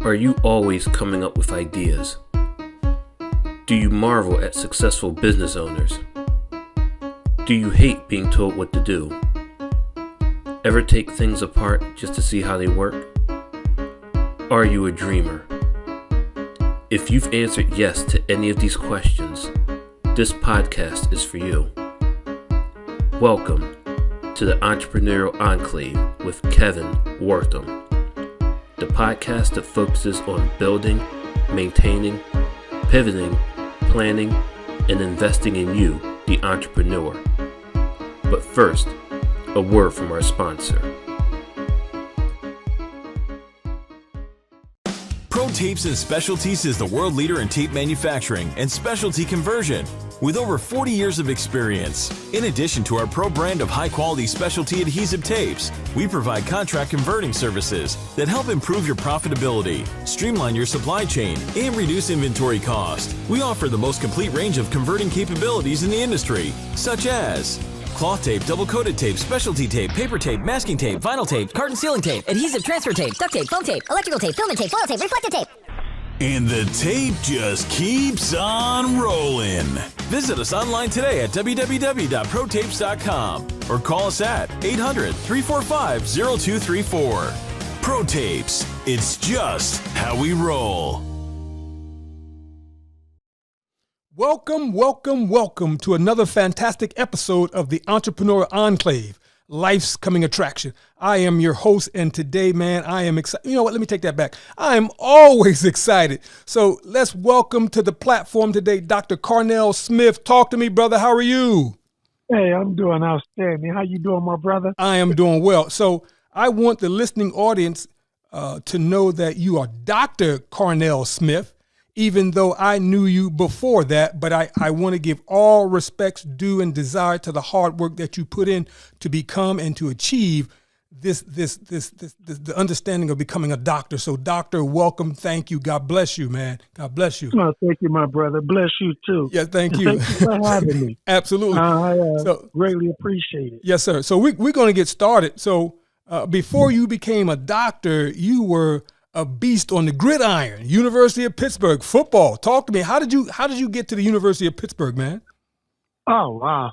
Are you always coming up with ideas? Do you marvel at successful business owners? Do you hate being told what to do? Ever take things apart just to see how they work? Are you a dreamer? If you've answered yes to any of these questions, this podcast is for you. Welcome to the Entrepreneurial Enclave with Kevin Wortham, the podcast that focuses on building, maintaining, pivoting, planning, and investing in you, the entrepreneur. But first, a word from our sponsor. Pro Tapes and Specialties is the world leader in tape manufacturing and specialty conversion with over 40 years of experience. In addition to our pro brand of high-quality specialty adhesive tapes, we provide contract converting services that help improve your profitability, streamline your supply chain, and reduce inventory cost. We offer the most complete range of converting capabilities in the industry, such as cloth tape, double-coated tape, specialty tape, paper tape, masking tape, vinyl tape, carton sealing tape, adhesive transfer tape, duct tape, foam tape, electrical tape, filament tape, foil tape, reflective tape. And the tape just keeps on rolling. Visit us online today at www.protapes.com or call us at 800-345-0234. Pro Tapes, it's just how we roll. Welcome to another fantastic episode of the Entrepreneur Enclave, Life's Coming Attraction. I am your host, and today, man, I am excited. You know what? Let me take that back. I am always excited. So let's welcome to the platform today, Dr. Carnell Smith. Talk to me, brother. How are you? Hey, I'm doing outstanding. How you doing, my brother? I am doing well. So I want the listening audience to know that you are Dr. Carnell Smith, even though I knew you before that, but I want to give all respects due and desire to the hard work that you put in to become and to achieve the understanding of becoming a doctor. So, doctor, welcome. Thank you. God bless you, man. God bless you. Oh, thank you, my brother. Bless you too. Yeah, thank you. Thank you for having me. Absolutely. I greatly appreciate it. Yes, sir. So we're going to get started. So before you became a doctor, you were a beast on the gridiron. University of Pittsburgh football. Talk to me. How did you get to the University of Pittsburgh, man? Oh, wow.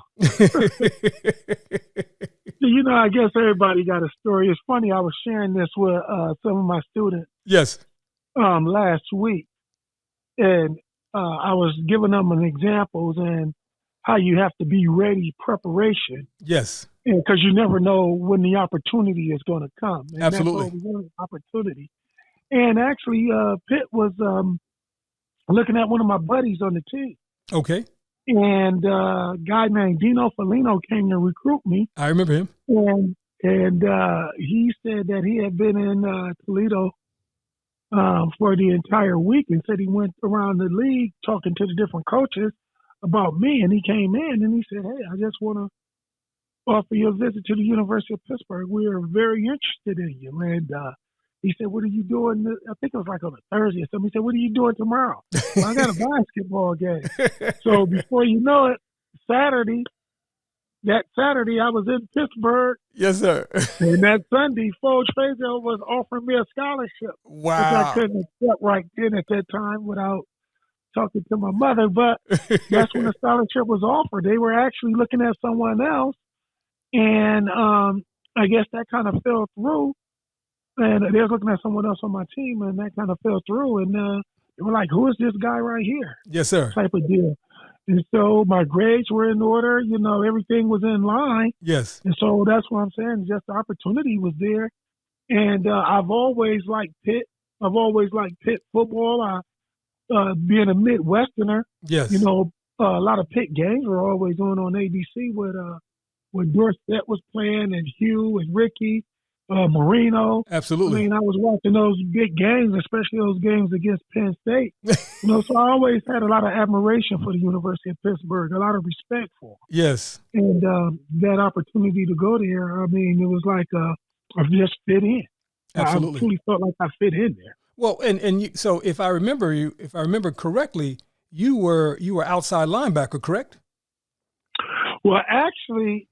You know, I guess everybody got a story. It's funny. I was sharing this with some of my students. Yes. Last week, and I was giving them an examples and how you have to be ready, preparation. Yes. Because you never know when the opportunity is going to come. And absolutely. That's what we want, opportunity. And actually, Pitt was looking at one of my buddies on the team. Okay. And a guy named Dino Felino came to recruit me. I remember him. And he said that he had been in Toledo for the entire week and said he went around the league talking to the different coaches about me. And he came in and he said, hey, I just want to offer you a visit to the University of Pittsburgh. We are very interested in you. And he said, what are you doing? I think it was like on a Thursday or something. He said, what are you doing tomorrow? Well, I got a basketball game. So before you know it, that Saturday I was in Pittsburgh. Yes, sir. And that Sunday, Foge Fazel was offering me a scholarship. Wow. Which I couldn't accept right then at that time without talking to my mother. But that's when the scholarship was offered. They were actually looking at someone else. And I guess that kind of fell through. And they were looking at someone else on my team, and that kind of fell through. And they were like, who is this guy right here? Yes, sir. Type of deal. And so my grades were in order. You know, everything was in line. Yes. And so that's what I'm saying. Just the opportunity was there. And I've always liked Pitt. I've always liked Pitt football. Being a Midwesterner, yes. You know, a lot of Pitt games were always on ABC when Dorsett was playing and Hugh and Ricky. Marino. Absolutely. I mean, I was watching those big games, especially those games against Penn State. You know, so I always had a lot of admiration for the University of Pittsburgh, a lot of respect for them. Yes. And that opportunity to go there, I mean, it was like I just fit in. Absolutely. I truly felt like I fit in there. Well, so if I remember correctly, you were outside linebacker, correct? Well, actually,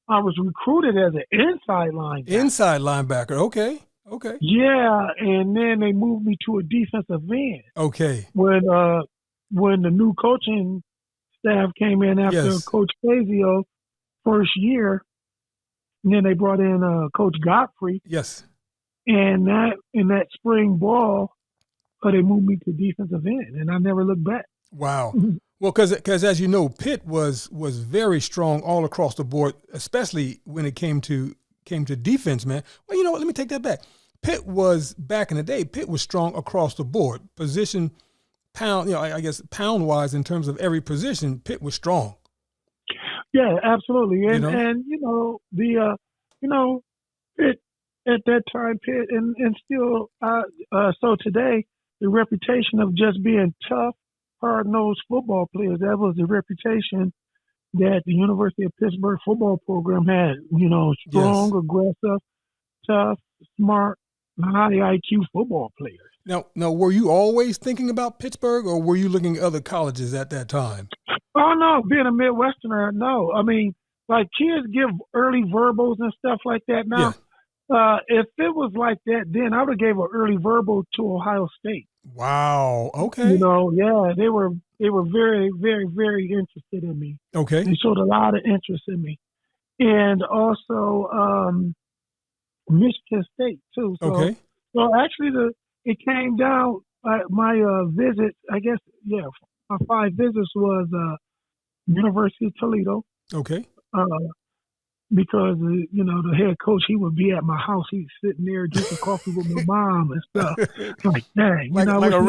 I was recruited as an inside linebacker. Inside linebacker. Okay. Okay. Yeah, and then they moved me to a defensive end Okay. when the new coaching staff came in after Yes. Coach Fazio first year, and then they brought in Coach Godfrey, Yes. and that spring ball, they moved me to defensive end, and I never looked back. Wow. Well, because as you know, Pitt was very strong all across the board, especially when it came to defense, man. Well, you know what? Let me take that back. Pitt was back in the day. Pitt was strong across the board, position, pound. You know, I guess pound wise in terms of every position, Pitt was strong. Yeah, absolutely, and Pitt at that time, Pitt, and still so today, the reputation of just being tough, hard-nosed football players, that was the reputation that the University of Pittsburgh football program had. Strong, Yes. aggressive, tough, smart, high IQ football players. Now, were you always thinking about Pittsburgh, or were you looking at other colleges at that time? Oh, no, being a Midwesterner, no. I mean, like kids give early verbals and stuff like that now. Yeah. If it was like that then, I would have gave an early verbal to Ohio State. Wow. Okay. Yeah, they were very, very, very interested in me. Okay. They showed a lot of interest in me. And also Michigan State, too. So, Okay. So actually, it came down, my visit, I guess, my 5 visits was University of Toledo. Okay. Because the head coach, he would be at my house. He's sitting there drinking coffee with my mom and stuff. Like, dang, like a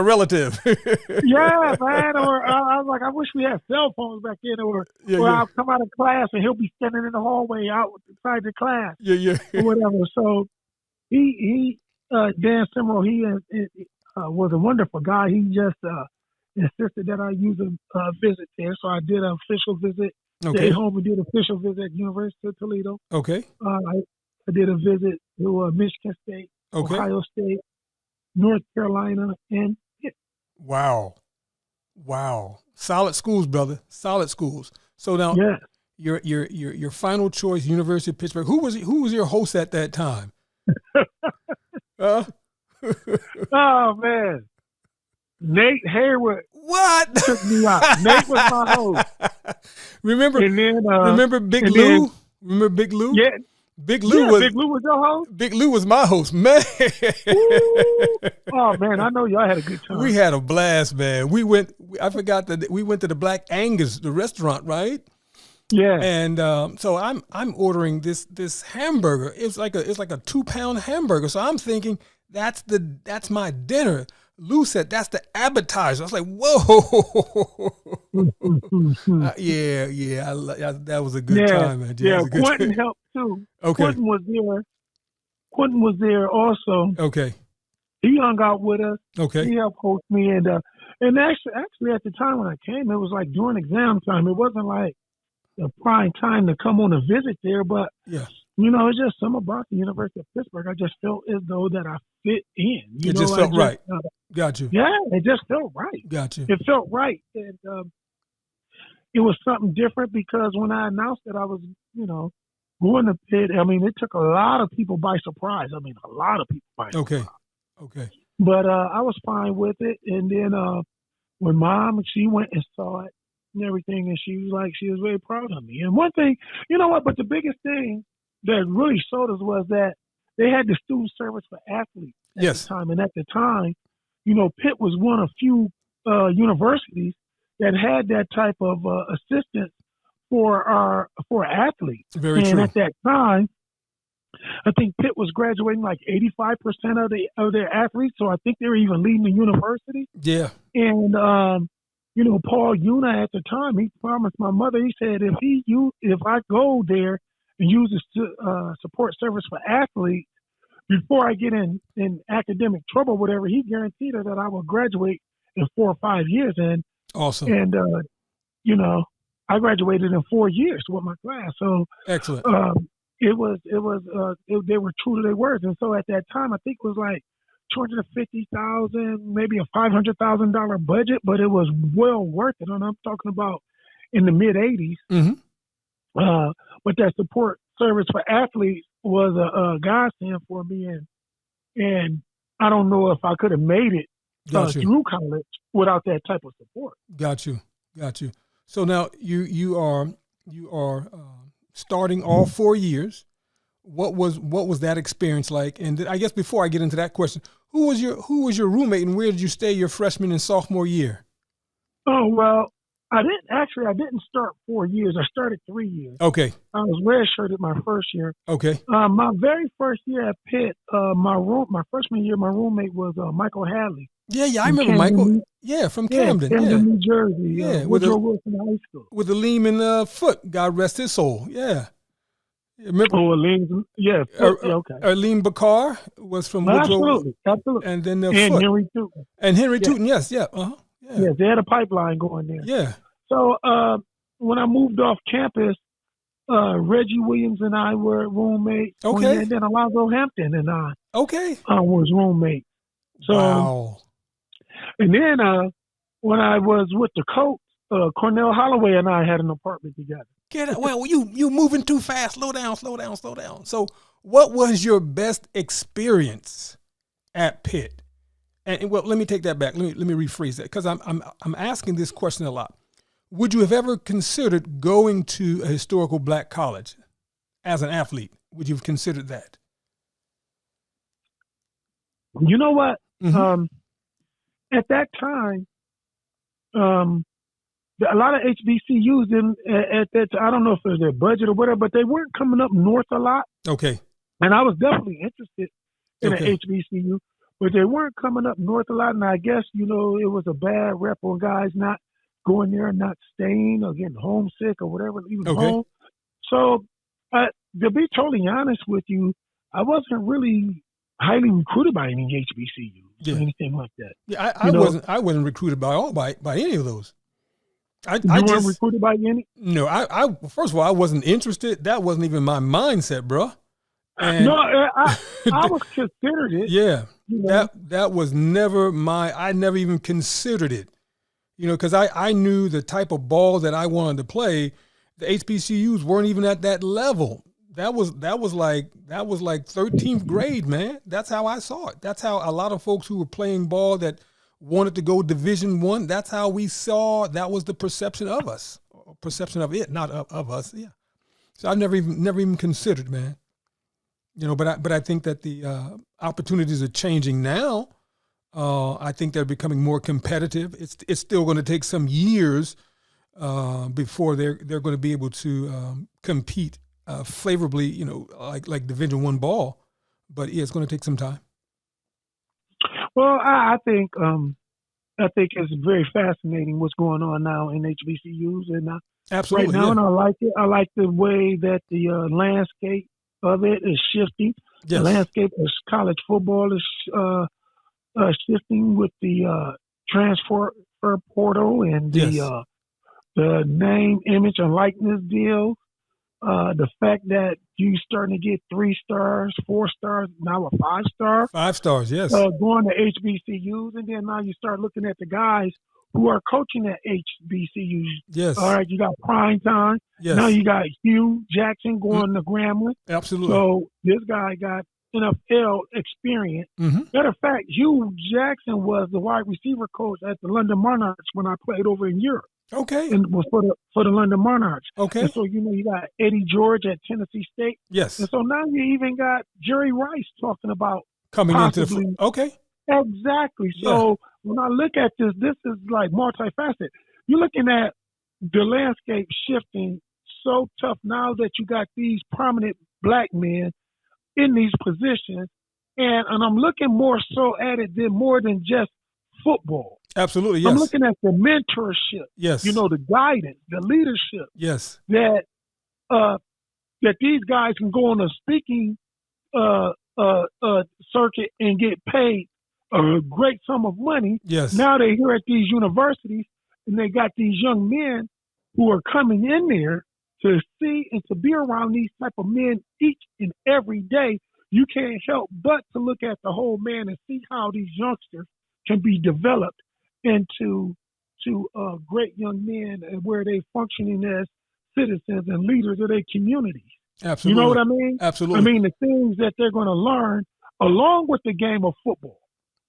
relative. Yeah, man. Or I was like, I wish we had cell phones back then. Or I'll come out of class and he'll be standing in the hallway out inside the class. Yeah. Or whatever. So he Dan Simrell, he was a wonderful guy. He just insisted that I use a visit there. So I did an official visit. Okay. Stayed home and did an official visit at University of Toledo. Okay. I did a visit to Michigan State, Okay. Ohio State, North Carolina, and Pitt. Wow. Solid schools, brother. Solid schools. So now, your final choice, University of Pittsburgh. Who was your host at that time? Oh man, Nate Hayward. What? Took me out. Nate was my host. Remember Big Lou? Then, remember Big Lou? Yeah. Big Lou was your host? Big Lou was my host, man. Oh man, I know y'all had a good time. We had a blast, man. I forgot that we went to the Black Angus, the restaurant, right? Yeah. And so I'm ordering this hamburger. It's like a 2-pound hamburger. So I'm thinking that's my dinner. Lou said that's the appetizer. I was like, whoa. That was a good time, man. Quentin helped too. Okay. Quentin was there also. Okay. He hung out with us. Okay. He helped host me, and actually at the time when I came, it was like during exam time. It wasn't like the prime time to come on a visit there, but it's just something about the University of Pittsburgh. I just felt as though that I fit in. It just felt right. Got you. Yeah, it just felt right. Got you. It felt right, and it was something different because when I announced that I was, going to Pitt, I mean, it took a lot of people by surprise. I mean, a lot of people by surprise. Okay. But I was fine with it, and then when Mom, she went and saw it and everything, and she was very proud of me. And one thing, you know what? But the biggest thing that really showed us was that they had the student service for athletes at the time, and at the time, Pitt was one of few universities that had that type of assistance for athletes. Very and true. At that time, I think Pitt was graduating like 85% of their athletes, so I think they were even leading the university. Yeah. And Paul Una at the time, he promised my mother. He said if I go there and use the support service for athletes before I get in academic trouble, whatever, he guaranteed her that I will graduate in 4 or 5 years. And awesome. And I graduated in 4 years with my class. So excellent. They were true to their words. And so at that time, I think it was like $250,000, maybe a $500,000 budget, but it was well worth it. And I'm talking about in the mid '80s. Mm-hmm. But that support service for athletes was a godsend for me, and I don't know if I could have made it Got you. through college without that type of support. Got you. So now you are starting all 4 years. What was that experience like? And I guess before I get into that question, who was your roommate, and where did you stay your freshman and sophomore year? Oh, well, I didn't start 4 years. I started 3 years. Okay. I was redshirted my first year. Okay. My very first year at Pitt, my freshman year, my roommate was Michael Hadley. Yeah, I remember Michael. Yeah, from Camden. Camden, New Jersey. Yeah, Woodrow Wilson High School. With the Lehman foot, God rest his soul. Yeah. Remember? Oh, Aleem, yeah. Okay. Aleem Bakar was from Woodrow. Absolutely. And then Henry Tootin. And Henry Tootin, yes, yeah. Uh-huh. Yeah. Yes, they had a pipeline going there. Yeah. So when I moved off campus, Reggie Williams and I were roommates. Okay. And then Alonzo Hampton and I was roommates. So, wow. And then when I was with the Colts, Cornell Holloway and I had an apartment together. Well, you moving too fast. Slow down. So what was your best experience at Pitt? And well, let me take that back. Let me rephrase that, because I'm asking this question a lot. Would you have ever considered going to a historical black college as an athlete? Would you have considered that? You know what? Mm-hmm. At that time, a lot of HBCUs at that, I don't know if it was their budget or whatever, but they weren't coming up north a lot. Okay. And I was definitely interested in an HBCU, but they weren't coming up north a lot. And I guess, it was a bad rep on guys not going there and not staying or getting homesick or whatever, leaving home. So to be totally honest with you, I wasn't really highly recruited by any HBCUs or anything like that. Yeah, I wasn't recruited by any of those. You weren't recruited by any? No, I first of all, I wasn't interested. That wasn't even my mindset, bro. And no, I was considered it. Yeah, that was never I never even considered it. Because I knew the type of ball that I wanted to play. The HBCUs weren't even at that level. That was like 13th grade, man. That's how I saw it. That's how a lot of folks who were playing ball that wanted to go Division I, that's how we saw, that was the perception of us, perception of it, not of us. Yeah. So I never even considered, man. But I think that the opportunities are changing now. I think they're becoming more competitive. It's still going to take some years before they're going to be able to compete favorably, like Division I ball. But yeah, it's going to take some time. Well, I think it's very fascinating what's going on now in HBCUs, and absolutely right now, and I like it. I like the way that the landscape of it is shifting. Yes. The landscape of college football is shifting with the transfer portal and the name, image, and likeness deal. The fact that you starting to get 3 stars, 4 stars, now a 5 star. 5 stars, yes. Going to HBCUs, and then now you start looking at the guys who are coaching at HBCUs. Yes. All right, you got Prime Time. Yes. Now you got Hugh Jackson going to Grambling. Absolutely. So this guy got NFL experience. Mm-hmm. Matter of fact, Hugh Jackson was the wide receiver coach at the London Monarchs when I played over in Europe. Okay. And was for the London Monarchs. Okay. And so, you got Eddie George at Tennessee State. Yes. And so now you even got Jerry Rice talking about coming possibly, into the okay. Exactly. So when I look at this is like multifaceted. You're looking at the landscape shifting so tough now that you got these prominent black men in these positions. And I'm looking more so at it more than just football. Absolutely, yes. I'm looking at the mentorship. Yes. The guidance, the leadership. Yes. That these guys can go on a speaking circuit and get paid a great sum of money. Yes. Now they're here at these universities and they got these young men who are coming in there to see and to be around these type of men each and every day. You can't help but to look at the whole man and see how these youngsters can be developed into great young men and where they functioning as citizens and leaders of their communities. Absolutely. You know what I mean? Absolutely. I mean, the things that they're going to learn along with the game of football.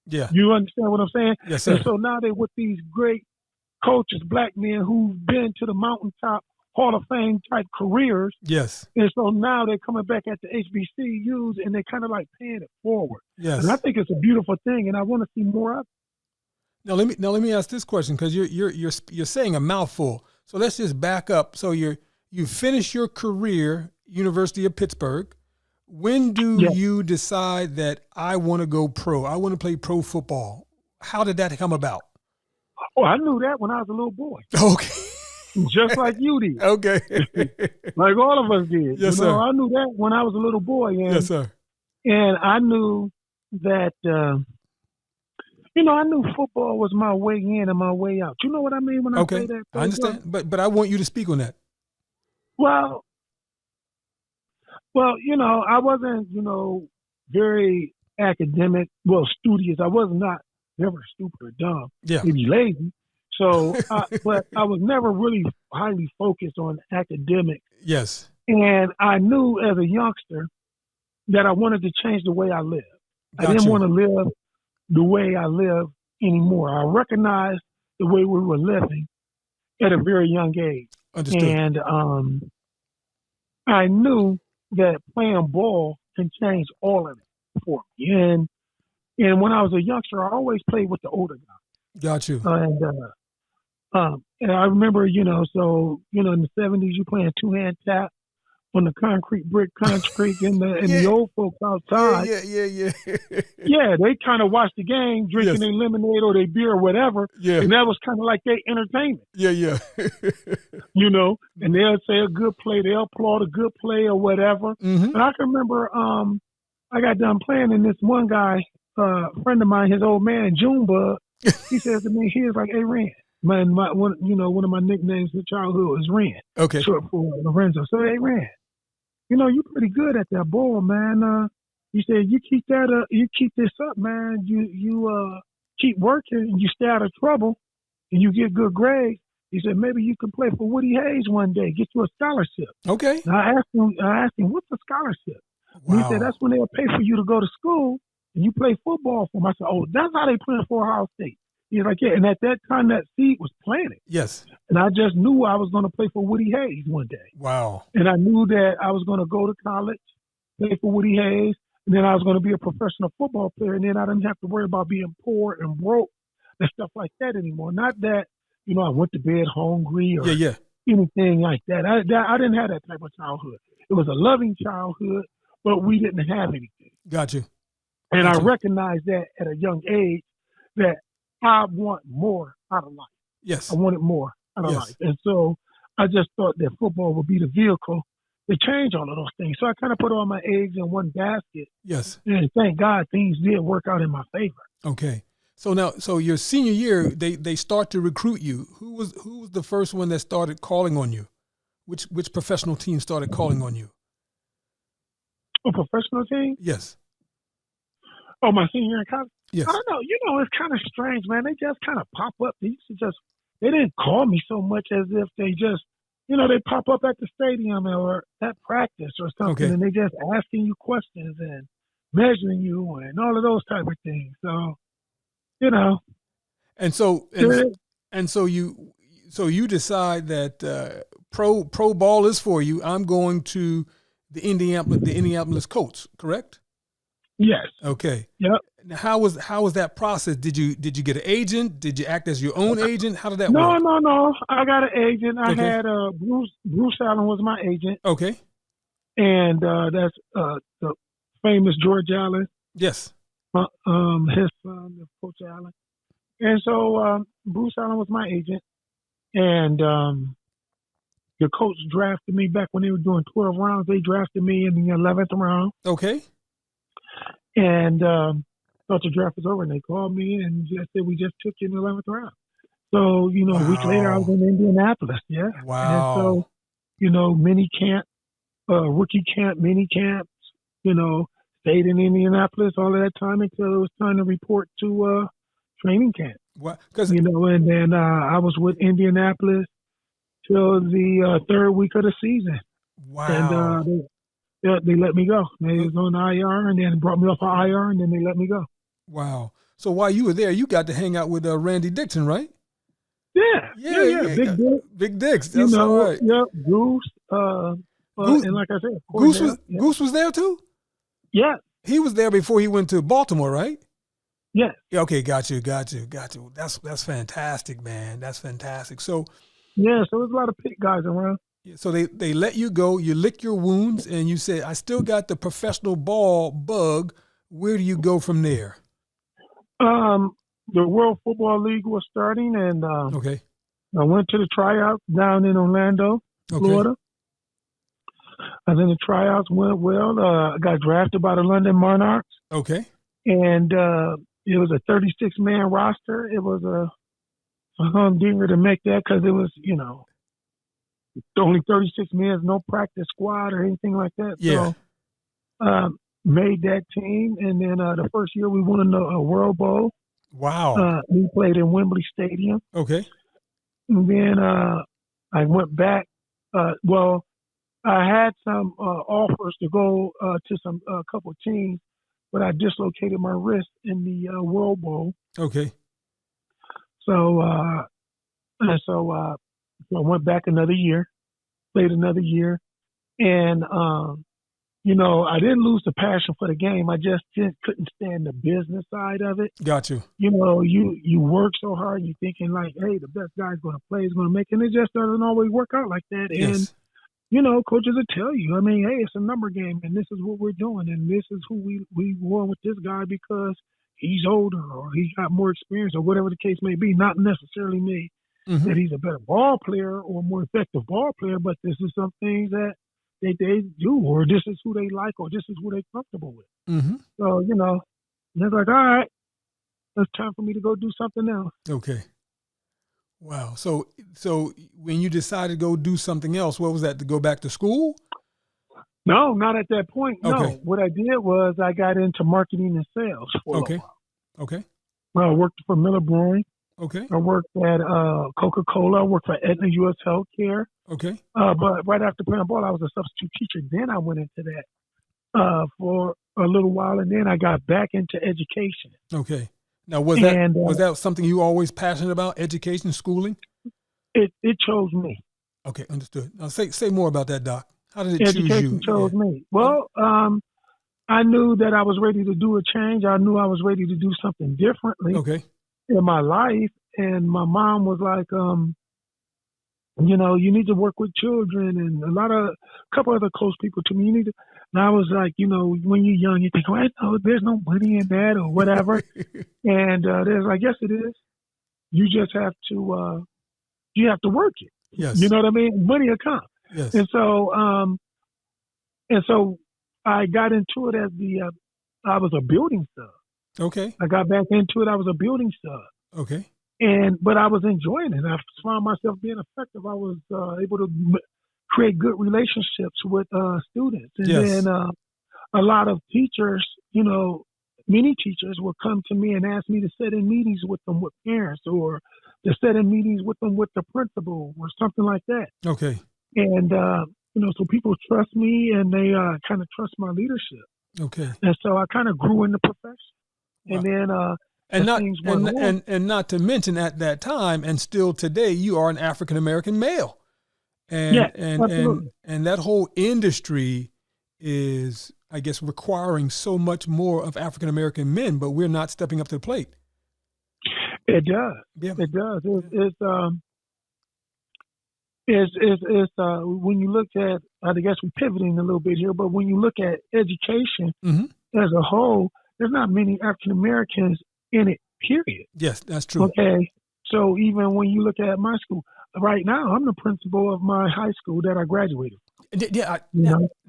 Yeah. You understand what I'm saying? Yes, sir. And so now they're with these great coaches, black men who've been to the mountaintop Hall of Fame type careers. Yes. And so now they're coming back at the HBCUs and they're kind of like paying it forward. Yes. And I think it's a beautiful thing, and I want to see more of it. Now let me ask this question, because you're saying a mouthful. So let's just back up. So you finish your career, University of Pittsburgh. When do you decide that I want to go pro? I want to play pro football. How did that come about? Oh, I knew that when I was a little boy. Okay. Just like you did. Okay. Like all of us did. Yes, sir. I knew that when I was a little boy. And, Yes, sir. And I knew that, I knew football was my way in and my way out. You know what I mean when I say that? I understand. But I want you to speak on that. Well, I wasn't, very academic, studious. I was not never stupid or dumb, maybe lazy. So, but I was never really highly focused on academics. Yes. And I knew as a youngster that I wanted to change the way I lived. Gotcha. I didn't want to live the way I live anymore. I recognized the way we were living at a very young age. Understood. And I knew that playing ball can change all of it for me. And when I was a youngster, I always played with the older guys. Got you. And I remember, in the 70s, you playing two-hand tap on the brick concrete and the old folks outside. Yeah. Yeah, they kind of watched the game, drinking their lemonade or their beer or whatever. Yeah. And that was kind of like their entertainment. Yeah. And they'll say a good play, they'll applaud a good play or whatever. Mm-hmm. And I can remember I got done playing, and this one guy, friend of mine, his old man, Junebug, he says to me, he was like, "Hey, Ren." One of my nicknames in childhood was Ren. Okay. Short for Lorenzo. So, "Hey, Ren, you're pretty good at that ball, man. You said you keep this up, man. You keep working and you stay out of trouble and you get good grades." He said, "Maybe you can play for Woody Hayes one day, get you a scholarship." Okay. And I asked him, "What's a scholarship?" Wow. He said, "That's when they'll pay for you to go to school and you play football for them." I said, "Oh, that's how they play for Ohio State." He's like, "Yeah." And at that time, that seed was planted. Yes. And I just knew I was going to play for Woody Hayes one day. Wow. And I knew that I was going to go to college, play for Woody Hayes, and then I was going to be a professional football player, and then I didn't have to worry about being poor and broke and stuff like that anymore. Not that, I went to bed hungry or anything like that. I didn't have that type of childhood. It was a loving childhood, but we didn't have anything. Got you. And I recognized that at a young age that I want more out of life. Yes. I wanted more out of life. And so I just thought that football would be the vehicle to change all of those things. So I kind of put all my eggs in one basket. Yes. And thank God things did work out in my favor. Okay. So your senior year, they start to recruit you. Who was the first one that started calling on you? Which professional team started calling on you? A professional team? Yes. Oh, my senior year in college? Yes. I don't know. It's kind of strange, man. They just kind of pop up. They didn't call me so much as if they just, they pop up at the stadium or at practice or something, and they just asking you questions and measuring you and all of those type of things. So, And so you decide that pro ball is for you. I'm going to the Indianapolis Colts, correct? Yes. Okay. Yep. Now, how was that process? Did you get an agent? Did you act as your own agent? How did that work? No. I got an agent. I had Bruce Allen was my agent. Okay. And that's the famous George Allen. Yes. His son, Coach Allen. And so Bruce Allen was my agent. And the Colts drafted me back when they were doing 12 rounds. They drafted me in the 11th round. Okay. And thought the draft was over, and they called me and just said, "We just took you in the 11th round." So, a week later, I was in Indianapolis. Yeah. Wow. And so, mini camp, rookie camp, mini camps, stayed in Indianapolis all of that time until it was time to report to training camp. What? And then I was with Indianapolis till the third week of the season. Wow. And Yeah, they let me go. They was on IR and then brought me off of IR and then they let me go. Wow. So while you were there, you got to hang out with Randy Dixon, right? Yeah. Big Dick. Big Dicks. That's all right. Yeah, Goose. Goose, and like I said, Goose was there too? Yeah. He was there before he went to Baltimore, right? Yeah. Yeah. Okay, got you. That's fantastic, man. That's fantastic. So yeah, so there's a lot of Pitt guys around. So they let you go, you lick your wounds, and you said, I still got the professional ball bug. Where do you go from there? The World Football League was starting, and okay. I went to the tryouts down in Orlando, Florida. And then the tryouts went well. I got drafted by the London Monarchs. Okay. And it was a 36-man roster. It was a humdinger to make that because it was, only 36 men, no practice squad or anything like that. Yeah. So made that team. And then the first year we won the World Bowl. Wow. We played in Wembley Stadium. Okay. And then I went back. I had some offers to go to a couple of teams, but I dislocated my wrist in the World Bowl. Okay. So I went back another year, played another year, and I didn't lose the passion for the game. I just couldn't stand the business side of it. Got you. You work so hard, you're thinking like, hey, the best guy's going to play, is going to make it, and it just doesn't always work out like that. Yes. And coaches will tell you, hey, it's a number game, and this is what we're doing, and this is who we won with this guy because he's older or he's got more experience or whatever the case may be. Not necessarily me that he's a better ball player or more effective ball player, but this is some things that they do, or this is who they like, or this is who they're comfortable with. Mm-hmm. So, they're like, all right, it's time for me to go do something else. Okay. Wow. So when you decided to go do something else, what was that, to go back to school? No, not at that point. No. Okay. What I did was I got into marketing and sales for a while. Okay. Well, I worked for Miller Brewing. Okay. I worked at Coca-Cola. I worked for Ed.D. U.S. Healthcare. Okay. But right after playing ball, I was a substitute teacher. Then I went into that for a little while, and then I got back into education. Okay. Now, was that something you were always passionate about, education, schooling? It chose me. Okay, understood. Now, say more about that, Doc. How did it choose you? Education chose me. Well, I knew that I was ready to do a change. I knew I was ready to do something differently in my life. And my mom was like, you need to work with children, and a couple other close people to me. And I was like, when you're young, you think, well, there's no money in that or whatever. And they're like, yes, it is. You just have to, work it. Yes. You know what I mean? Money will come. Yes. And so I got into it as I was a building sub. Okay. I got back into it. I was a building sub. Okay. But I was enjoying it. I found myself being effective. I was able to create good relationships with students. And then a lot of teachers, many teachers would come to me and ask me to sit in meetings with them with parents, or to sit in meetings with them with the principal or something like that. Okay. And, so people trust me, and they kind of trust my leadership. Okay. And so I kind of grew in the profession. Wow. And then and not to mention, at that time and still today, you are an African American male, and that whole industry is, I guess, requiring so much more of African American men, but we're not stepping up to the plate. It does. Yeah. It does. It's when you look at, I guess we're pivoting a little bit here, but when you look at education as a whole, there's not many African Americans in it, period. Yes, that's true. Okay. So even when you look at my school, right now, I'm the principal of my high school that I graduated from. Yeah,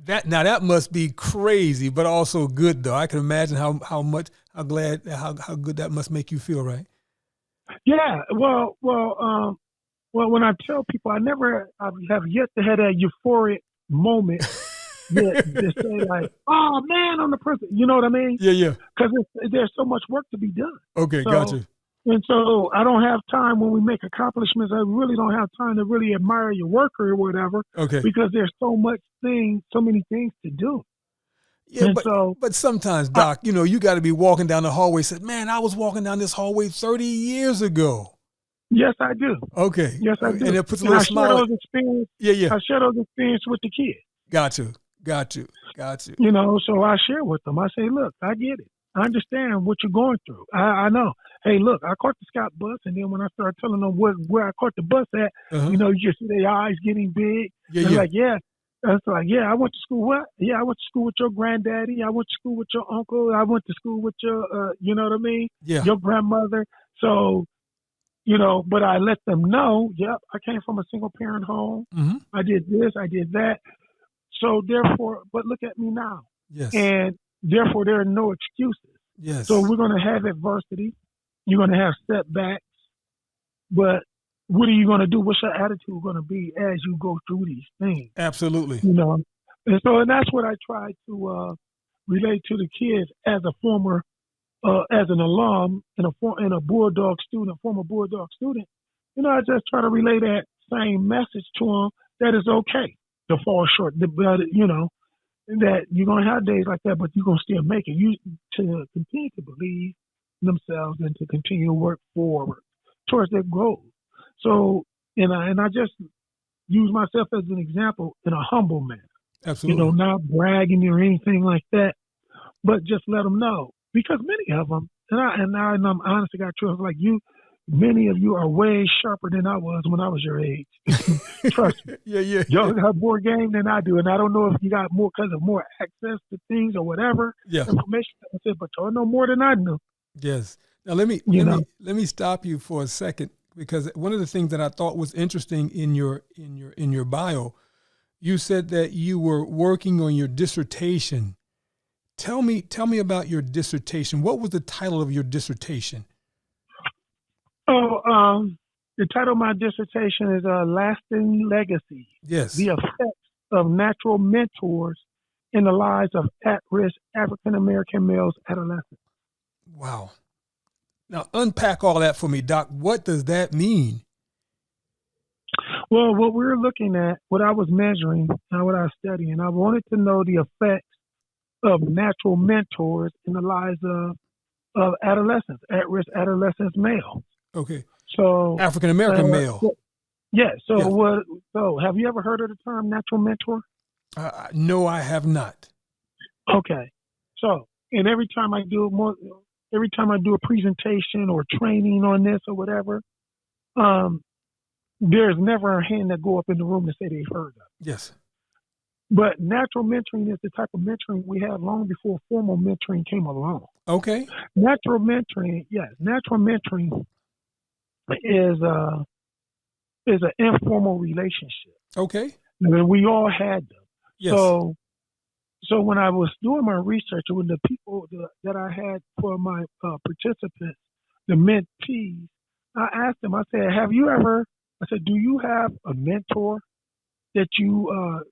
that must be crazy, but also good, though. I can imagine how good that must make you feel, right? Yeah. Well, when I tell people, I have yet to have that euphoric moment to say like, oh man, I'm the principal. You know what I mean? Yeah. Because there's so much work to be done. Okay, gotcha. And so I don't have time when we make accomplishments. I really don't have time to really admire your work or whatever. Okay. Because there's so many things to do. Yeah, And but sometimes, Doc, you got to be walking down the hallway. Said, man, I was walking down this hallway 30 years ago. Yes, I do. Okay. Yes, I do. And it puts a little smile. I share those experiences. Yeah. I share those experiences with the kids. Got you. So I share with them. I say, look, I get it. I understand what you're going through. I know. Hey, look, I caught the Scott bus, and then when I started telling them where I caught the bus at, you just see their eyes getting big. Yeah. Like, yeah. It's like, yeah, I went to school. What? Yeah, I went to school with your granddaddy. I went to school with your uncle. I went to school with your, you know what I mean? Yeah. Your grandmother. So, but I let them know, yep, I came from a single parent home. Mm-hmm. I did this, I did that. So therefore, but look at me now. Yes. And therefore, there are no excuses. Yes. So we're going to have adversity. You're going to have setbacks. But what are you going to do? What's your attitude going to be as you go through these things? Absolutely. And that's what I try to relate to the kids as a former, as an alum and a Bulldog student, a former Bulldog student. I just try to relay that same message to them that it's okay to fall short. That you're going to have days like that, but you're going to still make it. You to continue to believe in themselves and to continue to work forward towards their goals. So, and I just use myself as an example in a humble manner. Absolutely. Not bragging or anything like that, but just let them know. Because many of them, and I'm honest to God truth, like you, many of you are way sharper than I was when I was your age. Trust me. Yeah. Y'all have more game than I do, and I don't know if you got more because of more access to things or whatever. Yeah. Information, but y'all know more than I know. Yes. Now let me stop you for a second, because one of the things that I thought was interesting in your bio, you said that you were working on your dissertation. Tell me about your dissertation. What was the title of your dissertation? The title of my dissertation is Lasting Legacy. Yes. The effects of natural mentors in the lives of at-risk African-American males adolescents. Wow. Now unpack all that for me, Doc. What does that mean? Well, what we were looking at, what I was measuring and what I was studying, I wanted to know the effects of natural mentors in the lives of adolescents, at-risk adolescents males. Okay. So African American male. So have you ever heard of the term natural mentor? No, I have not. Okay. So, and every time I do a presentation or training on this or whatever, there's never a hand that go up in the room to say they've heard of it. Yes. But natural mentoring is the type of mentoring we had long before formal mentoring came along. Okay. Natural mentoring is an informal relationship. Okay. And we all had them. Yes. So when I was doing my research, with the people that I had for my participants, the mentees, I asked them, I said, do you have a mentor that you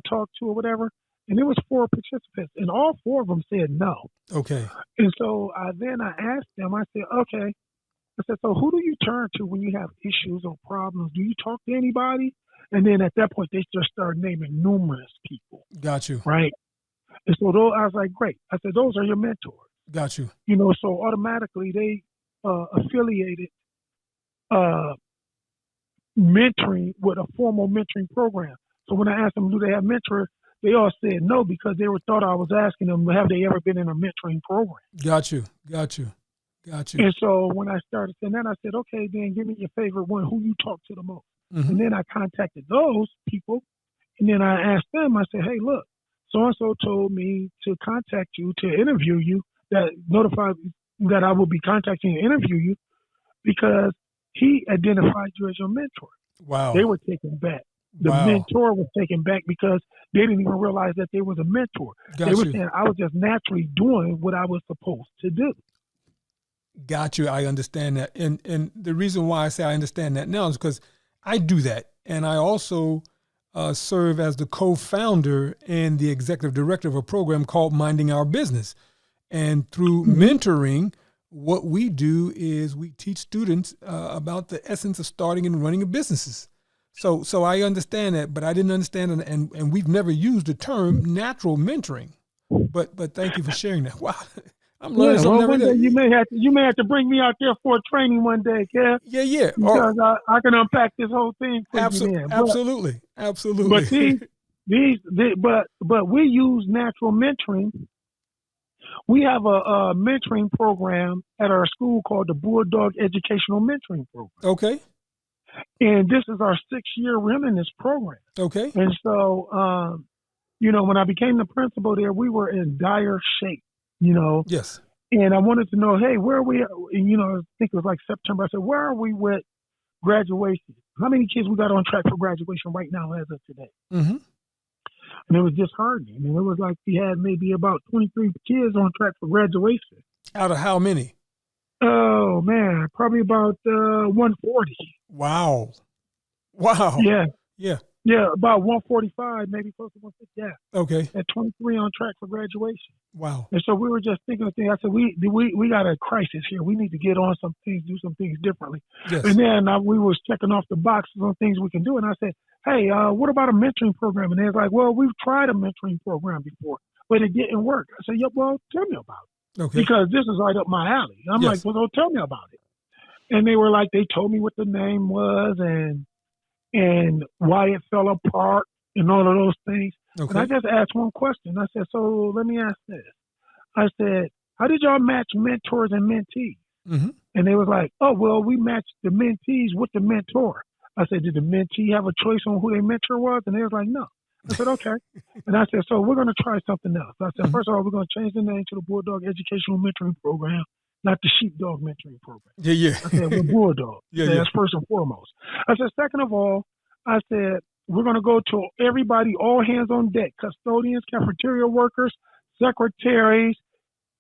talk to or whatever? And it was 4 participants, and all 4 of them said no. Okay. And so I asked them, I said, okay. I said, so who do you turn to when you have issues or problems? Do you talk to anybody? And then at that point, they just started naming numerous people. Got you. Right. And so I was like, great. I said, those are your mentors. Got you. So automatically they affiliated mentoring with a formal mentoring program. So when I asked them, do they have mentors? They all said no, because they thought I was asking them, have they ever been in a mentoring program? Got you. And so when I started saying that, I said, okay, then give me your favorite one, who you talk to the most. Mm-hmm. And then I contacted those people, and then I asked them, I said, hey, look, so-and-so told me to contact you to interview you, that notified that I will be contacting you to interview you, because he identified you as your mentor. Wow. They were taken back. The mentor was taken back because they didn't even realize that there was a mentor. They were saying I was just naturally doing what I was supposed to do. Got you. I understand that. And the reason why I say I understand that now is because I do that. And I also serve as the co-founder and the executive director of a program called Minding Our Business. And through mentoring, what we do is we teach students about the essence of starting and running a businesses. So I understand that, but I didn't understand, and we've never used the term natural mentoring. But thank you for sharing that. Wow, I'm learning something every day. You may have to bring me out there for a training one day, Kev. Yeah. Because I can unpack this whole thing for you. Then. Absolutely. But we use natural mentoring. We have a mentoring program at our school called the Bulldog Educational Mentoring Program. Okay. And this is our 6th year running this program. Okay. And so, when I became the principal there, we were in dire shape, Yes. And I wanted to know, hey, where are we at? I think it was like September. I said, where are we with graduation? How many kids we got on track for graduation right now as of today? Mm-hmm. And it was disheartening. I mean, it was like we had maybe about 23 kids on track for graduation. Out of how many? Oh, man, probably about 140. Wow. Yeah, about 145, maybe close to 150. Yeah. Okay. At 23 on track for graduation. Wow. And so we were just thinking of things. I said, we got a crisis here. We need to get on some things, do some things differently. Yes. And then we was checking off the boxes on things we can do. And I said, hey, what about a mentoring program? And they was like, well, we've tried a mentoring program before, but it didn't work. I said, yeah, well, tell me about it. Okay. Because this is right up my alley. I'm Yes. like, well, tell me about it. And they were like, they told me what the name was and why it fell apart and all of those things. Okay. And I just asked one question. I said, so let me ask this. I said, how did y'all match mentors and mentees? Mm-hmm. And they was like, oh, well, we matched the mentees with the mentor. I said, did the mentee have a choice on who their mentor was? And they was like, no. I said, okay. And I said, so we're going to try something else. I said, first of all, we're going to change the name to the Bulldog Educational Mentoring Program, not the Sheepdog Mentoring Program. Yeah. I said, we're Bulldog. Yeah. That's first and foremost. I said, second of all, I said, we're going to go to everybody, all hands on deck, custodians, cafeteria workers, secretaries,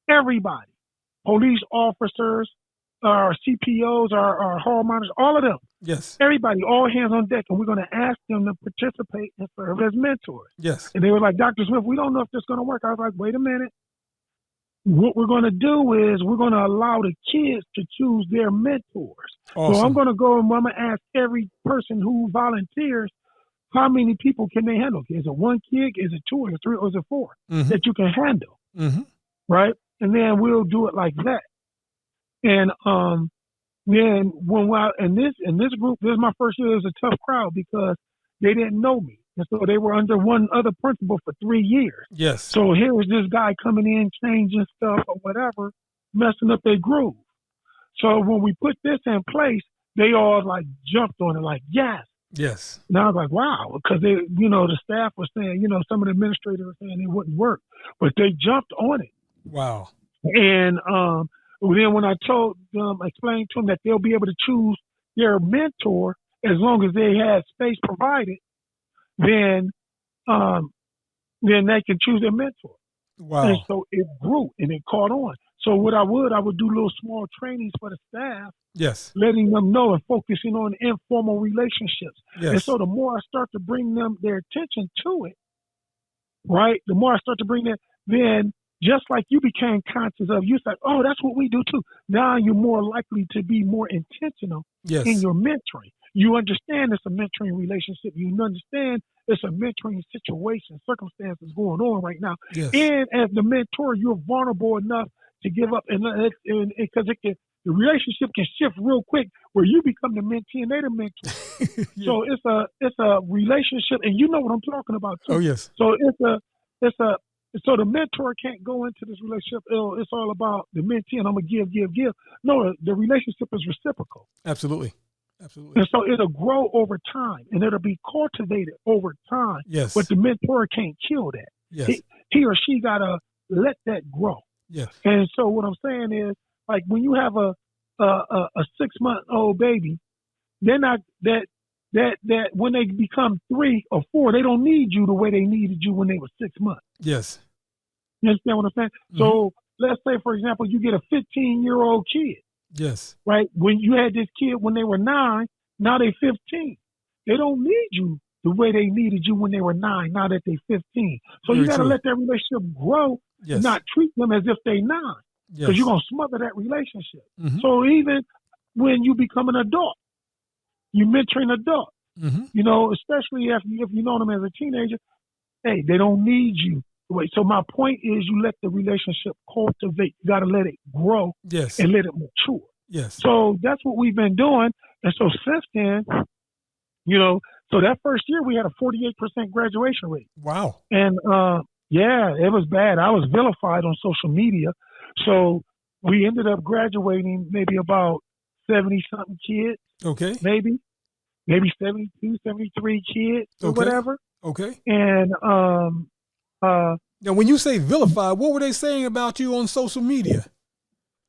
everybody, police officers, our CPOs, our hall monitors, all of them. Yes. Everybody, all hands on deck, and we're going to ask them to participate and serve as mentors. Yes. And they were like, Dr. Smith, we don't know if this is going to work. I was like, wait a minute. What we're going to do is we're going to allow the kids to choose their mentors. Awesome. So I'm going to go and I'm going to ask every person who volunteers, how many people can they handle? Is it one kid? Is it 2 or 3 or is it 4 that you can handle? Mm-hmm. Right? And then we'll do it like that. And then in this group, this is my first year. It was a tough crowd because they didn't know me. And so they were under one other principal for 3 years. Yes. So here was this guy coming in, changing stuff or whatever, messing up their groove. So when we put this in place, they all like jumped on it like, yes. Yes. And I was like, wow, because they, the staff was saying, some of the administrators were saying it wouldn't work, but they jumped on it. Wow. And then when I explained to them that they'll be able to choose their mentor as long as they had space provided, then they can choose their mentor. Wow. And so it grew and it caught on. So what I would do little small trainings for the staff. Yes. Letting them know and focusing on informal relationships. Yes. And so the more I start to bring them their attention to it, right? The more I start to bring that, then just like you became conscious of, you said, oh, that's what we do too. Now you're more likely to be more intentional Yes. in your mentoring. You understand it's a mentoring relationship. You understand it's a mentoring situation, circumstances going on right now. Yes. And as the mentor, you're vulnerable enough to give up, and because the relationship can shift real quick where you become the mentee and they the mentor. Yeah. So it's a relationship, and you know what I'm talking about too. Oh, yes. So so the mentor can't go into this relationship. It's all about the mentee, and I'm gonna give. No, the relationship is reciprocal. Absolutely. And so it'll grow over time, and it'll be cultivated over time. Yes. But the mentor can't kill that. Yes. He or she gotta let that grow. Yes. And so what I'm saying is, like when you have a 6-month-old baby, they're not that when they become 3 or 4, they don't need you the way they needed you when they were 6 months. Yes. You understand what I'm saying? Mm-hmm. So let's say, for example, you get a 15-year-old kid. Yes. Right? When you had this kid when they were 9, now they're 15. They don't need you the way they needed you when they were 9, now that they're 15. So you got to let that relationship grow. Yes. And not treat them as if they're 9. because you're going to smother that relationship. Mm-hmm. So even when you become an adult, you mentoring adults, Mm-hmm. you know, especially if you know them as a teenager, hey, they don't need you. Wait, so my point is you let the relationship cultivate. You got to let it grow Yes. and let it mature. Yes. So that's what we've been doing. And so since then, you know, so that first year we had a 48% graduation rate. Wow. And yeah, it was bad. I was vilified on social media. So we ended up graduating maybe about 70-something kids, Okay. maybe 72, 73 kids or Okay. whatever. Okay. And Now, when you say vilified, what were they saying about you on social media?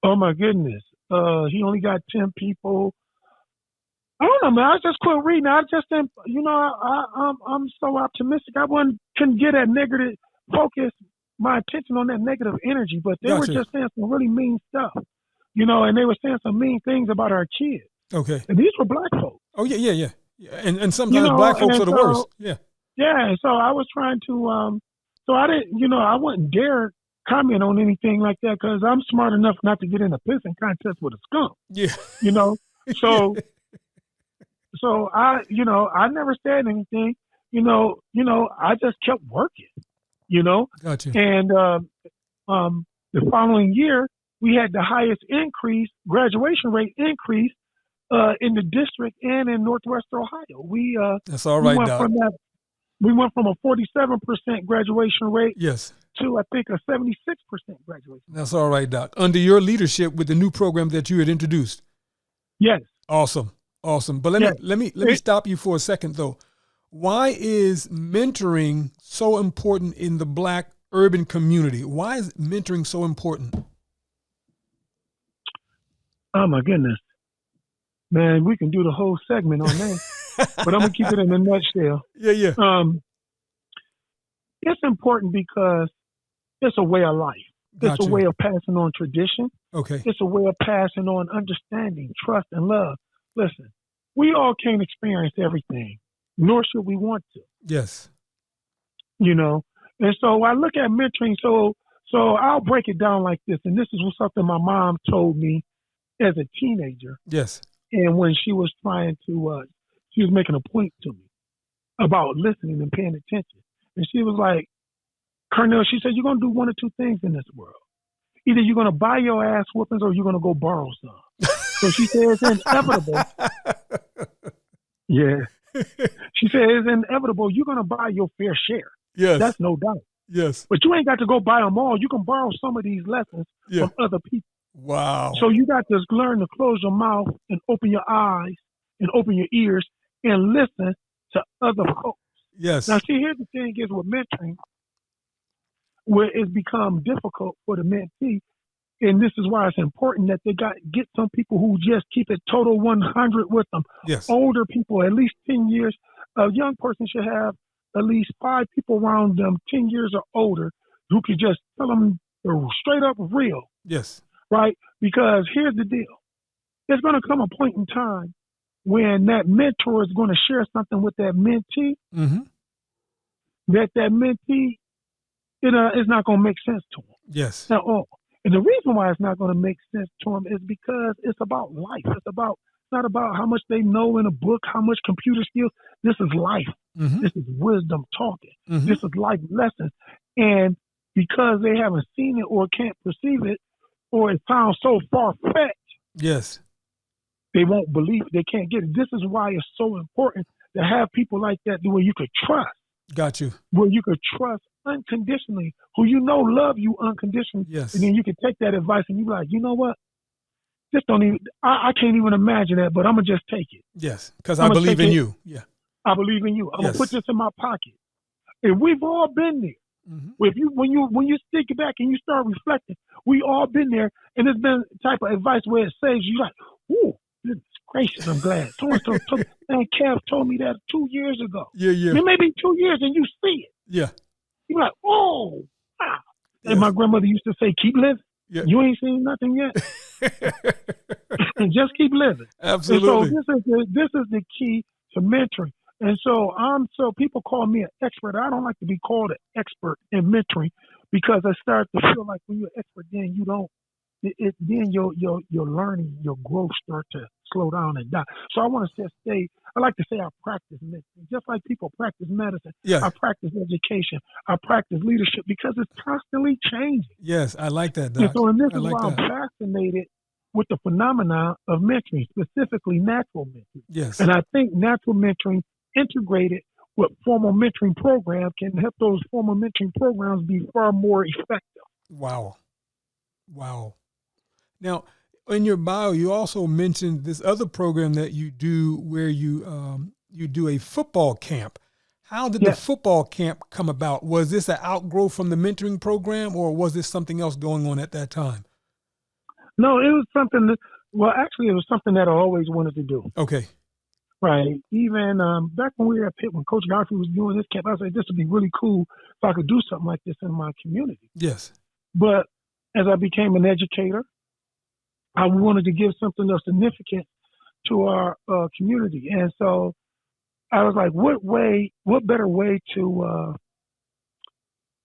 oh my goodness, he only got 10 people. I don't know, man. I just quit reading. I just didn't, you know, I'm so optimistic. I couldn't get that negative focus, my attention on that negative energy. But they were Gotcha. just saying some really mean stuff, you know, and they were saying some mean things about our kids. Okay. And these were black folks. Oh, yeah. And sometimes You know, black folks and are the so- worst. Yeah. Yeah, and so I was trying to, so I didn't, you know, I wouldn't dare comment on anything like that because I'm smart enough not to get in a pissing contest with a skunk, Yeah. you know. So, so I, you know, I never said anything, you know, I just kept working, you know. Gotcha. And the following year, we had the highest graduation rate increase in the district and in Northwest Ohio. That's all right, Doc. We went from a 47% graduation rate Yes. to, I think, a 76% graduation. That's all right, Doc. Under your leadership with the new program that you had introduced. Yes. Awesome. But let me stop you for a second though. Why is mentoring so important in the black urban community? Why is mentoring so important? Oh my goodness, man, we can do the whole segment on that, but I'm gonna keep it in a nutshell. Yeah. It's important because it's a way of life. It's Gotcha. a way of passing on tradition. Okay. It's a way of passing on understanding, trust, and love. Listen, we all can't experience everything, nor should we want to. Yes. You know, and so I look at mentoring. So I'll break it down like this, and this is something my mom told me as a teenager, Yes. and when she was trying to, she was making a point to me about listening and paying attention, and she was like, Carnell, she said, you're gonna do one or two things in this world. Either you're gonna buy your ass whoopings or you're gonna go borrow some. So she said it's inevitable. Yeah. She said it's inevitable. You're gonna buy your fair share. Yes. That's no doubt. Yes. But you ain't got to go buy them all. You can borrow some of these lessons from other people. Wow. So you got to learn to close your mouth and open your eyes and open your ears and listen to other folks. Yes. Now, see, here's the thing is with mentoring, where it's become difficult for the mentee, and this is why it's important that they get some people who just keep it total 100 with them. Yes. Older people, at least 10 years. A young person should have at least 5 people around them 10 years or older who could just tell them straight up real, Yes. right? Because here's the deal. There's going to come a point in time when that mentor is going to share something with that mentee, Mm-hmm. that mentee, it's not going to make sense to him Yes. at all. And the reason why it's not going to make sense to him is because it's about life. It's not about how much they know in a book, how much computer skills. This is life. Mm-hmm. This is wisdom talking. Mm-hmm. This is life lessons. And because they haven't seen it or can't perceive it, or it sounds so far-fetched, Yes. they won't believe it. They can't get it. This is why it's so important to have people like that where you could trust, Got you. where you could trust unconditionally, who you know love you unconditionally. Yes. And then you can take that advice and you be like, you know what? Just don't even, I can't even imagine that, but I'm going to just take it. Yes. Because I I'm gonna believe take in it. you. Yeah. I believe in you. I'm Yes. going to put this in my pocket. And we've all been there. Mm-hmm. When you think back and you start reflecting, we all been there, and it's been the type of advice where it saves you like, ooh, goodness gracious, I'm glad. So-and-so told me, and Kev told me that 2 years ago. Yeah. I mean, maybe 2 years and you see it. Yeah. You're like, oh, wow. Yes. And my grandmother used to say, keep living. Yeah. You ain't seen nothing yet. Just keep living. Absolutely. And so this is the key to mentoring. And so people call me an expert. I don't like to be called an expert in mentoring because I start to feel like when you're an expert, then you don't then your learning, your growth start to slow down and die. So I want to just say, I like to say I practice medicine. Just like people practice medicine, Yes. I practice education, I practice leadership because it's constantly changing. Yes, I like that, And Doc. so, and this I is like why I'm that. fascinated with the phenomena of mentoring, specifically natural mentoring. Yes. And I think natural mentoring integrated with formal mentoring programs can help those formal mentoring programs be far more effective. Wow. Wow. Now, in your bio, you also mentioned this other program that you do where you do a football camp. How did the football camp come about? Was this an outgrowth from the mentoring program, or was this something else going on at that time? No, it was something that, well, actually, it was something that I always wanted to do. Okay. Right. Even back when we were at Pitt, when Coach Godfrey was doing this camp, I said, this would be really cool if I could do something like this in my community. Yes. But as I became an educator, I wanted to give something of significance to our community. And so I was like, what better way to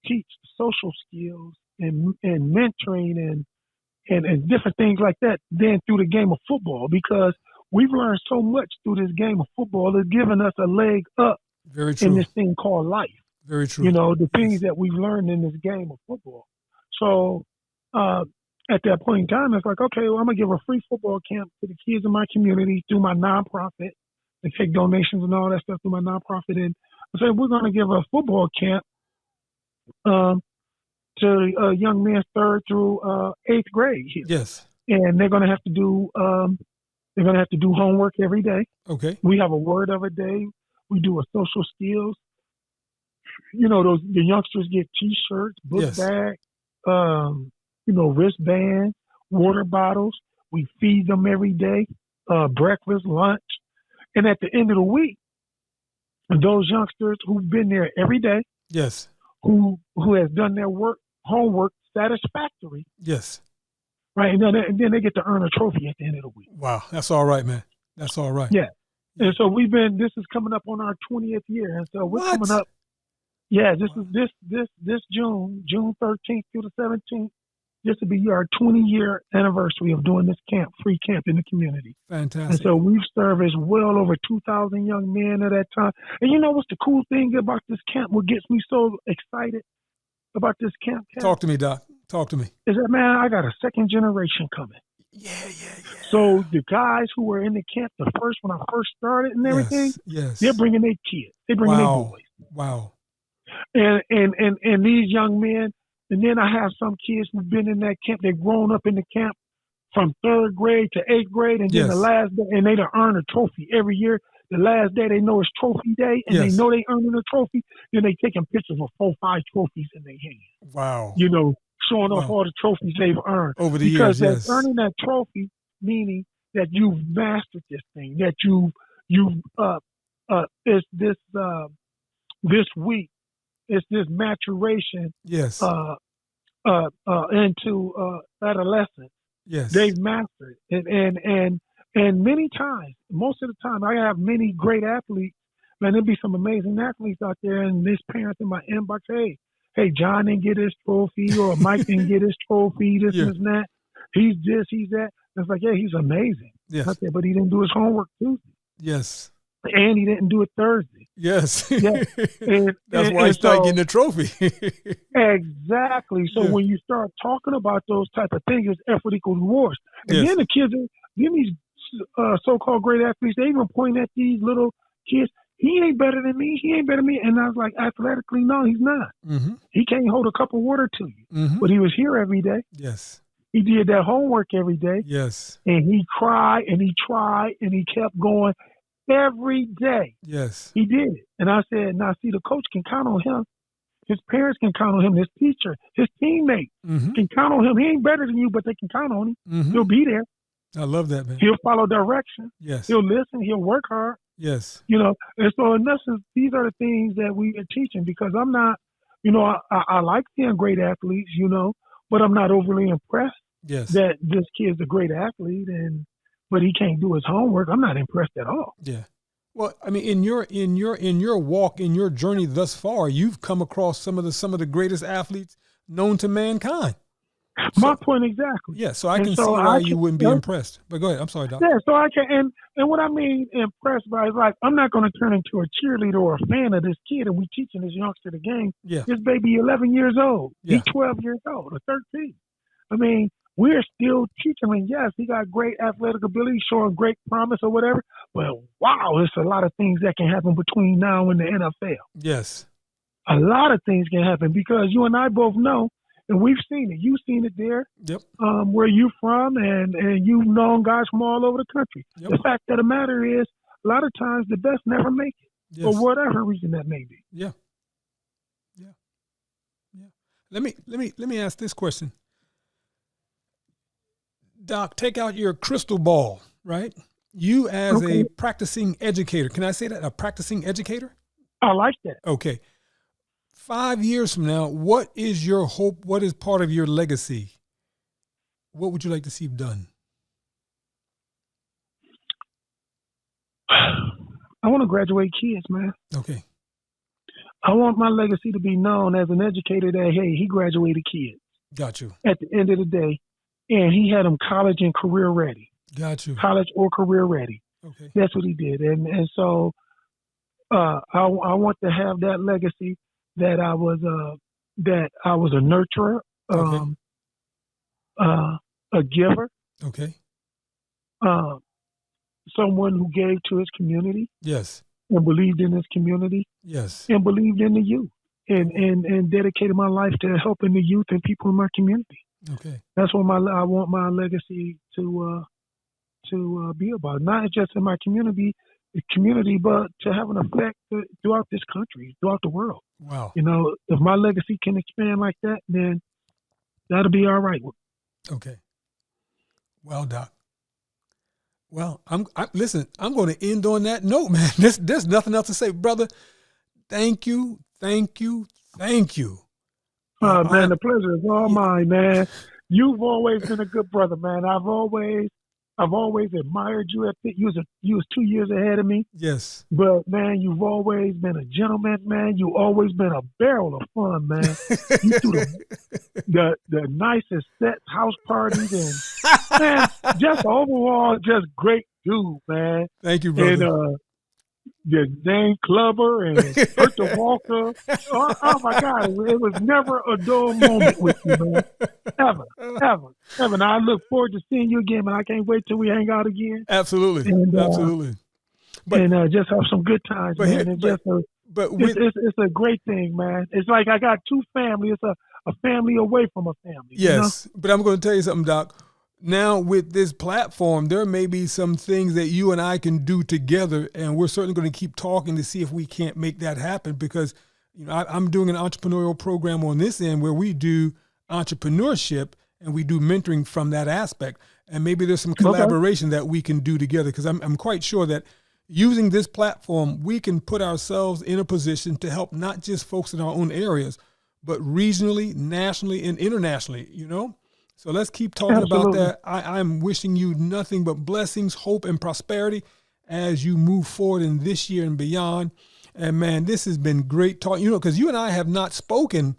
teach social skills and mentoring and different things like that than through the game of football, because we've learned so much through this game of football. It's given us a leg up Very true. in this thing called life. Very true. You know, the things that we've learned in this game of football. So at that point in time, it's like, okay, well, I'm going to give a free football camp to the kids in my community through my nonprofit and take donations and all that stuff through my nonprofit. And I said, we're going to give a football camp to young men 3rd through 8th grade here. Yes. And they're going to have to do homework every day. Okay. We have a word of a day. We do a social skills. You know, the youngsters get T-shirts, book bags, wristbands, water bottles. We feed them every day, breakfast, lunch. And at the end of the week, those youngsters who've been there every day, yes, who has done their homework satisfactory, yes, right, and then they get to earn a trophy at the end of the week. Wow, that's all right, man. That's all right. Yeah. And so this is coming up on our 20th year. And so we're coming up. Yeah, this is this June 13th through the 17th. This will be our 20-year anniversary of doing this free camp in the community. Fantastic. And so we've serviced well over 2,000 young men at that time. And you know what's the cool thing about this camp? What gets me so excited about this camp? Talk to me, Doc. Talk to me. Is that, man, I got a second generation coming. Yeah. So the guys who were in the camp the first when I first started and everything, yes, they're bringing their kids. They're bringing their boys. Wow. And these young men, and then I have some kids who've been in that camp. They've grown up in the camp from 3rd grade to 8th grade, and then the last day, and they don't earn a trophy every year. The last day they know it's trophy day, and they know they earning a trophy. Then they taking pictures of 4-5 trophies in their hand. Wow. You know, showing off all the trophies they've earned over the years. Because earning that trophy, meaning that you've mastered this thing, that this week. It's this maturation into adolescence. Yes. They've mastered it. And many times, most of the time, I have many great athletes. Man, there'll be some amazing athletes out there, and there's parents in my inbox, hey, John didn't get his trophy, or Mike didn't get his trophy, this and that. He's this, he's that. It's like, he's amazing. Yes. Okay, but he didn't do his homework Tuesday. Yes. And he didn't do it Thursday. Yes. Yeah. That's why he started getting the trophy. Exactly. So when you start talking about those type of things, it's effort equals rewards. And then the kids, then these so-called great athletes, they even point at these little kids. He ain't better than me. He ain't better than me. And I was like, athletically, no, he's not. Mm-hmm. He can't hold a cup of water to you. But he was here every day. Yes. He did that homework every day. Yes. And he cried and he tried and he kept going. Every day. Yes. He did it. And I said, now see, the coach can count on him. His parents can count on him. His teacher, his teammates can count on him. He ain't better than you, but they can count on him. He'll be there. I love that, man. He'll follow direction. Yes. He'll listen. He'll work hard. Yes. You know, and so in essence, these are the things that we are teaching, because I'm not, I like seeing great athletes, but I'm not overly impressed that this kid's a great athlete but he can't do his homework. I'm not impressed at all. Yeah. Well, I mean, in your walk, in your journey thus far, you've come across some of the greatest athletes known to mankind. My point exactly. Yeah, so I And can so see why I you can- wouldn't be impressed. But go ahead. I'm sorry, Doc. Yeah, so I can, and what I mean impressed by is like, I'm not going to turn into a cheerleader or a fan of this kid, and we teaching this youngster the game. Yeah. This baby 11 years old. Yeah. He's 12 years old or 13. I mean, we're still teaching him. Yes, he got great athletic ability, showing great promise or whatever. But wow, there's a lot of things that can happen between now and the NFL. Yes. A lot of things can happen because you and I both know, and we've seen it. You've seen it there, Yep. where you from, and you've known guys from all over the country. Yep. The fact of the matter is, a lot of times the best never make it, Yes. for whatever reason that may be. Yeah. Yeah. Yeah. Let me ask this question. Doc, take out your crystal ball, right? You as Okay. a practicing educator, can I say that? A practicing educator? I like that. Okay. 5 years from now, what is your hope? What is part of your legacy? What would you like to see done? I want to graduate kids, man. Okay. I want my legacy to be known as an educator that, hey, he graduated kids Got you. at the end of the day, and he had them college and career ready, Got you. college or career ready. Okay. That's what he did. And so I want to have that legacy that I was a nurturer, a giver, Okay. someone who gave to his community Yes. and believed in his community Yes. and believed in the youth and dedicated my life to helping the youth and people in my community. Okay. That's what I want my legacy to be about, not just in my community, but to have an effect throughout this country, throughout the world. Wow. You know, if my legacy can expand like that, then that'll be all right. Okay. Well, Doc. Well, listen, I'm going to end on that note, man. There's nothing else to say, brother. Thank you. Thank you. Thank you. Man, the pleasure is all mine, man. You've always been a good brother, man. I've always admired you. You was 2 years ahead of me. Yes. But man, you've always been a gentleman, man. You've always been a barrel of fun, man. You threw the nicest set house parties and man, just overall, just great dude, man. Thank you, brother. And your name Clubber and Herta Walker. Oh my God, it was never a dull moment with you, man. Ever. And I look forward to seeing you again, man. I can't wait till we hang out again. Absolutely. And, Absolutely. And just have some good times, man. It's a great thing, man. It's like I got two families. It's a family away from a family. Yes. You know? But I'm going to tell you something, Doc. Now with this platform, there may be some things that you and I can do together, and we're certainly going to keep talking to see if we can't make that happen, because I'm doing an entrepreneurial program on this end where we do entrepreneurship and we do mentoring from that aspect, and maybe there's some collaboration that we can do together, because I'm quite sure that using this platform, we can put ourselves in a position to help not just folks in our own areas, but regionally, nationally, and internationally, So let's keep talking about that. I'm wishing you nothing but blessings, hope, and prosperity as you move forward in this year and beyond. And man, this has been great talking, because you and I have not spoken,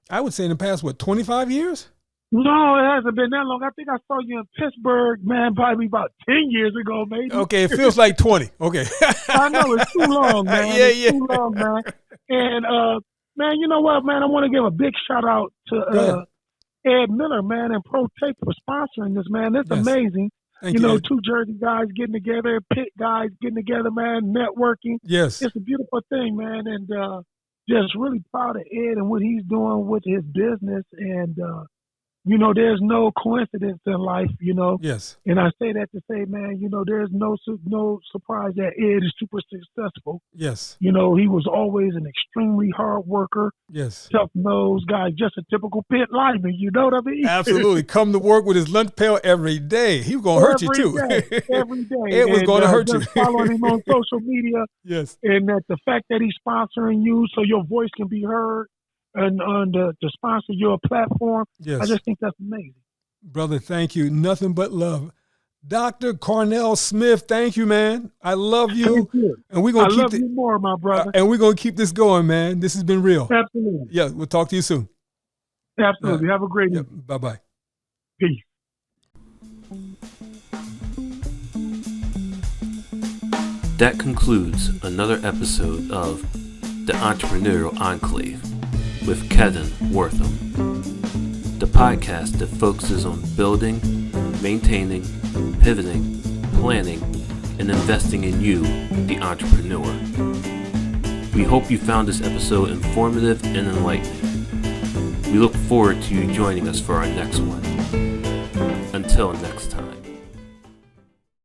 I would say in the past, 25 years? No, it hasn't been that long. I think I saw you in Pittsburgh, man, probably about 10 years ago, maybe. Okay, it feels like 20. Okay. I know, it's too long, man. Yeah. Too long, man. And, man, you know what, man? I want to give a big shout out to Ed Miller, man, and Pro Tape for sponsoring this, man. It's amazing. Thank you, Ed. Two Jersey guys getting together, Pitt guys getting together, man, networking. Yes. It's a beautiful thing, man. And just really proud of Ed and what he's doing with his business. And, there's no coincidence in life, Yes. And I say that to say, man, there's no surprise that Ed is super successful. Yes. He was always an extremely hard worker. Yes. Tough-nosed guy, just a typical Pitt lineman, you know what I mean? Absolutely. Come to work with his lunch pail every day. He was going to hurt you, too. Every day. It was going to hurt you. Just following him on social media. Yes. And that the fact that he's sponsoring you so your voice can be heard and to sponsor your platform, yes. I just think that's amazing. Brother, thank you. Nothing but love. Dr. Carnell Smith, thank you, man. I love you. Thank you. And we're going to keep love you more, my brother. And we're going to keep this going, man. This has been real. Absolutely. Yeah, we'll talk to you soon. Absolutely. Have a great evening. Bye-bye. Peace. That concludes another episode of The Entrepreneurial Enclave with Kevin Wortham, the podcast that focuses on building, maintaining, pivoting, planning, and investing in you, the entrepreneur. We hope you found this episode informative and enlightening. We look forward to you joining us for our next one. Until next time.